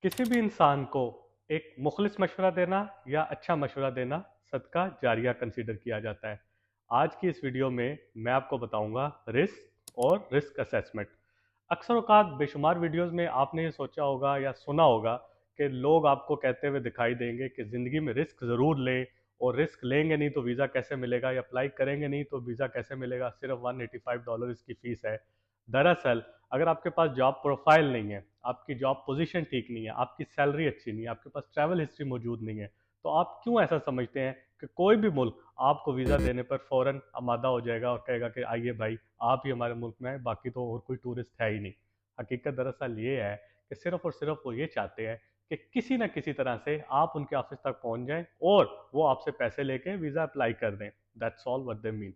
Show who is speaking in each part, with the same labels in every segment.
Speaker 1: किसी भी इंसान को एक मुखलिस मशवरा देना या अच्छा मशवरा देना सदका जारिया कंसीडर किया जाता है। आज की इस वीडियो में मैं आपको बताऊंगा रिस्क और रिस्क असेसमेंट। अक्सर औकात बेशुमार वीडियोस में आपने ये सोचा होगा या सुना होगा कि लोग आपको कहते हुए दिखाई देंगे कि ज़िंदगी में रिस्क ज़रूर लें, और रिस्क लेंगे नहीं तो वीज़ा कैसे मिलेगा, या अप्लाई करेंगे नहीं तो वीज़ा कैसे मिलेगा, सिर्फ $185 इसकी फ़ीस है। दरअसल अगर आपके पास जॉब प्रोफाइल नहीं है, आपकी जॉब पोजीशन ठीक नहीं है, आपकी सैलरी अच्छी नहीं है, आपके पास ट्रैवल हिस्ट्री मौजूद नहीं है, तो आप क्यों ऐसा समझते हैं कि कोई भी मुल्क आपको वीज़ा देने पर फ़ौरन आमादा हो जाएगा और कहेगा कि आइए भाई, आप ही हमारे मुल्क में आए, बाकी तो और कोई टूरिस्ट है ही नहीं। हकीकत दरअसल ये है कि सिर्फ और सिर्फ वो ये चाहते हैं कि किसी न किसी तरह से आप उनके ऑफिस तक पहुंच जाएं और वो आपसे पैसे लेके वीज़ा अप्लाई कर दें। That's all what they mean.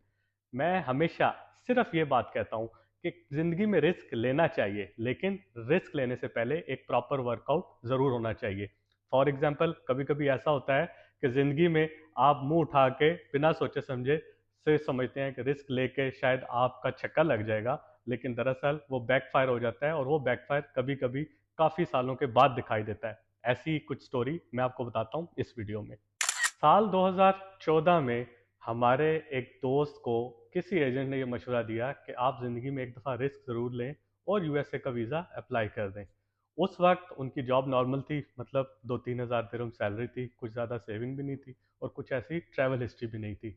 Speaker 1: मैं हमेशा सिर्फ ये बात कहता हूँ कि ज़िंदगी में रिस्क लेना चाहिए, लेकिन रिस्क लेने से पहले एक प्रॉपर वर्कआउट ज़रूर होना चाहिए। फॉर एग्जांपल, कभी कभी ऐसा होता है कि ज़िंदगी में आप मुंह उठा के बिना सोचे समझे से समझते हैं कि रिस्क लेके शायद आपका छक्का लग जाएगा, लेकिन दरअसल वो बैकफायर हो जाता है, और वो बैकफायर कभी कभी काफ़ी सालों के बाद दिखाई देता है। ऐसी कुछ स्टोरी मैं आपको बताता हूँ इस वीडियो में। साल 2014 में हमारे एक दोस्त को किसी एजेंट ने ये मशवरा दिया कि आप ज़िंदगी में एक दफ़ा रिस्क ज़रूर लें और यूएसए का वीज़ा अप्लाई कर दें। उस वक्त उनकी जॉब नॉर्मल थी, मतलब 2-3 हज़ार दिरहम सैलरी थी, कुछ ज़्यादा सेविंग भी नहीं थी और कुछ ऐसी ट्रैवल हिस्ट्री भी नहीं थी।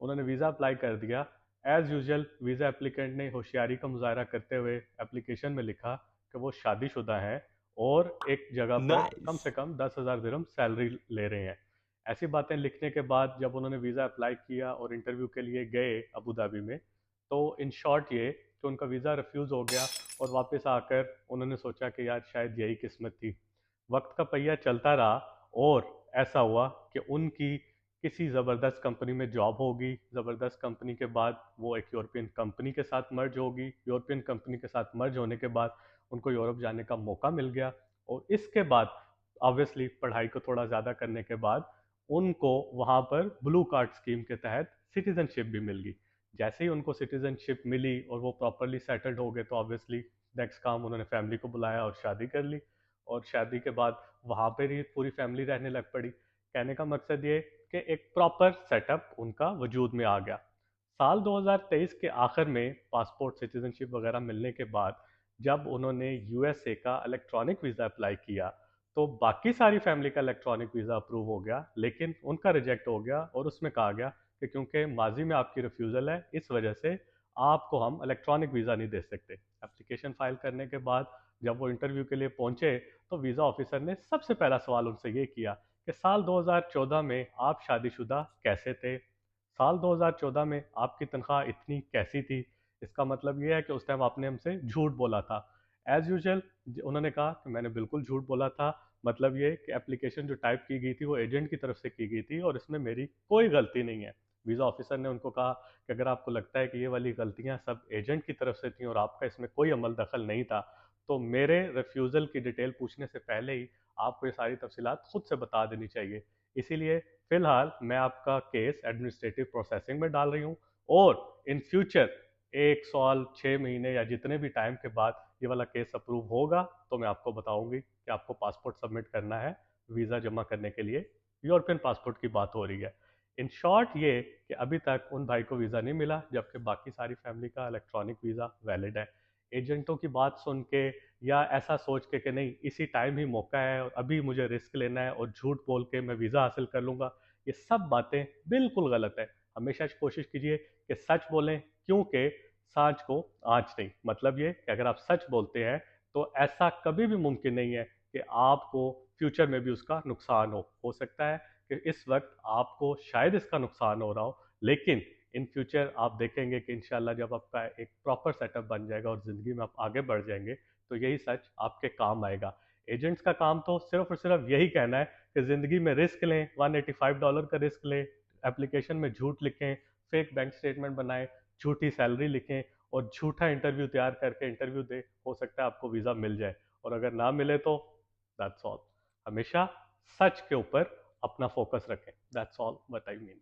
Speaker 1: उन्होंने वीज़ा अप्लाई कर दिया। एज़ यूजल वीज़ा एप्लीकेंट ने होशियारी का मुजाहरा करते हुए एप्लीकेशन में लिखा कि वो शादीशुदा हैं और एक जगह पर कम से
Speaker 2: Nice.
Speaker 1: कम 10,000 दिरहम सैलरी ले रहे हैं। ऐसी बातें लिखने के बाद जब उन्होंने वीज़ा अप्लाई किया और इंटरव्यू के लिए गए अबू धाबी में, तो इन शॉर्ट ये कि उनका वीज़ा रिफ्यूज़ हो गया, और वापस आकर उन्होंने सोचा कि यार शायद यही किस्मत थी। वक्त का पहिया चलता रहा, और ऐसा हुआ कि उनकी किसी ज़बरदस्त कंपनी में जॉब होगी। ज़बरदस्त कंपनी के बाद वो एक यूरोपियन कंपनी के साथ मर्ज होगी। यूरोपियन कंपनी के साथ मर्ज होने के बाद उनको यूरोप जाने का मौका मिल गया, और इसके बाद ऑब्वियसली पढ़ाई को थोड़ा ज़्यादा करने के बाद उनको वहाँ पर ब्लू कार्ड स्कीम के तहत सिटीजनशिप भी मिल गई। जैसे ही उनको सिटीजनशिप मिली और वो प्रॉपरली सेटल्ड हो गए, तो ऑब्वियसली नेक्स्ट काम उन्होंने फैमिली को बुलाया और शादी कर ली, और शादी के बाद वहाँ पर ही पूरी फैमिली रहने लग पड़ी। कहने का मकसद ये कि एक प्रॉपर सेटअप उनका वजूद में आ गया। साल 2023 के आखिर में पासपोर्ट सिटीजनशिप वगैरह मिलने के बाद जब उन्होंने यूएसए का इलेक्ट्रॉनिक वीज़ा अप्लाई किया, तो बाकी सारी फैमिली का इलेक्ट्रॉनिक वीज़ा अप्रूव हो गया, लेकिन उनका रिजेक्ट हो गया, और उसमें कहा गया कि क्योंकि माजी में आपकी रिफ्यूज़ल है, इस वजह से आपको हम इलेक्ट्रॉनिक वीज़ा नहीं दे सकते। एप्लीकेशन फाइल करने के बाद जब वो इंटरव्यू के लिए पहुंचे, तो वीज़ा ऑफिसर ने सबसे पहला सवाल उनसे ये किया कि साल 2014 में आप शादीशुदा कैसे थे? साल 2014 में आपकी तनख्वाह इतनी कैसी थी? इसका मतलब ये है कि उस टाइम आपने हमसे झूठ बोला था। एज़ यूजुअल उन्होंने कहा कि मैंने बिल्कुल झूठ बोला था। मतलब ये कि एप्लीकेशन जो टाइप की गई थी वो एजेंट की तरफ से की गई थी, और इसमें मेरी कोई गलती नहीं है। वीज़ा ऑफिसर ने उनको कहा कि अगर आपको लगता है कि ये वाली गलतियाँ सब एजेंट की तरफ से थी और आपका इसमें कोई अमल दखल नहीं था, तो मेरे रिफ्यूज़ल की डिटेल पूछने से पहले ही आपको ये सारी तफसीलात खुद से बता देनी चाहिए। इसीलिए फ़िलहाल मैं आपका केस एडमिनिस्ट्रेटिव प्रोसेसिंग में डाल रही हूँ, और इन फ्यूचर 1 साल, 6 महीने या जितने भी टाइम के बाद ये वाला केस अप्रूव होगा, तो मैं आपको बताऊँगी कि आपको पासपोर्ट सबमिट करना है वीज़ा जमा करने के लिए। यूरोपियन पासपोर्ट की बात हो रही है। इन शॉर्ट ये कि अभी तक उन भाई को वीज़ा नहीं मिला, जबकि बाकी सारी फैमिली का इलेक्ट्रॉनिक वीज़ा वैलिड है। एजेंटों की बात सुन के या ऐसा सोच के कि नहीं इसी टाइम ही मौका है और अभी मुझे रिस्क लेना है और झूठ बोल के मैं वीज़ा हासिल कर लूँगा, ये सब बातें बिल्कुल गलत है। हमेशा कोशिश कीजिए कि सच बोलें, क्योंकि साँच को आँच नहीं। मतलब ये कि अगर आप सच बोलते हैं, तो ऐसा कभी भी मुमकिन नहीं है कि आपको फ्यूचर में भी उसका नुकसान हो। हो सकता है कि इस वक़्त आपको शायद इसका नुकसान हो रहा हो, लेकिन इन फ्यूचर आप देखेंगे कि इंशाल्लाह जब आपका एक प्रॉपर सेटअप बन जाएगा और ज़िंदगी में आप आगे बढ़ जाएँगे, तो यही सच आपके काम आएगा। एजेंट्स का काम तो सिर्फ़ और सिर्फ़ यही कहना है कि ज़िंदगी में रिस्क लें, $185 का रिस्क लें, एप्लीकेशन में झूठ लिखें, फेक बैंक स्टेटमेंट बनाएँ, झूठी सैलरी लिखें और झूठा इंटरव्यू तैयार करके इंटरव्यू दें। हो सकता है आपको वीज़ा मिल जाए, और अगर ना मिले तो दैट्स ऑल। हमेशा सच के ऊपर अपना फ़ोकस रखें। That's all what I mean.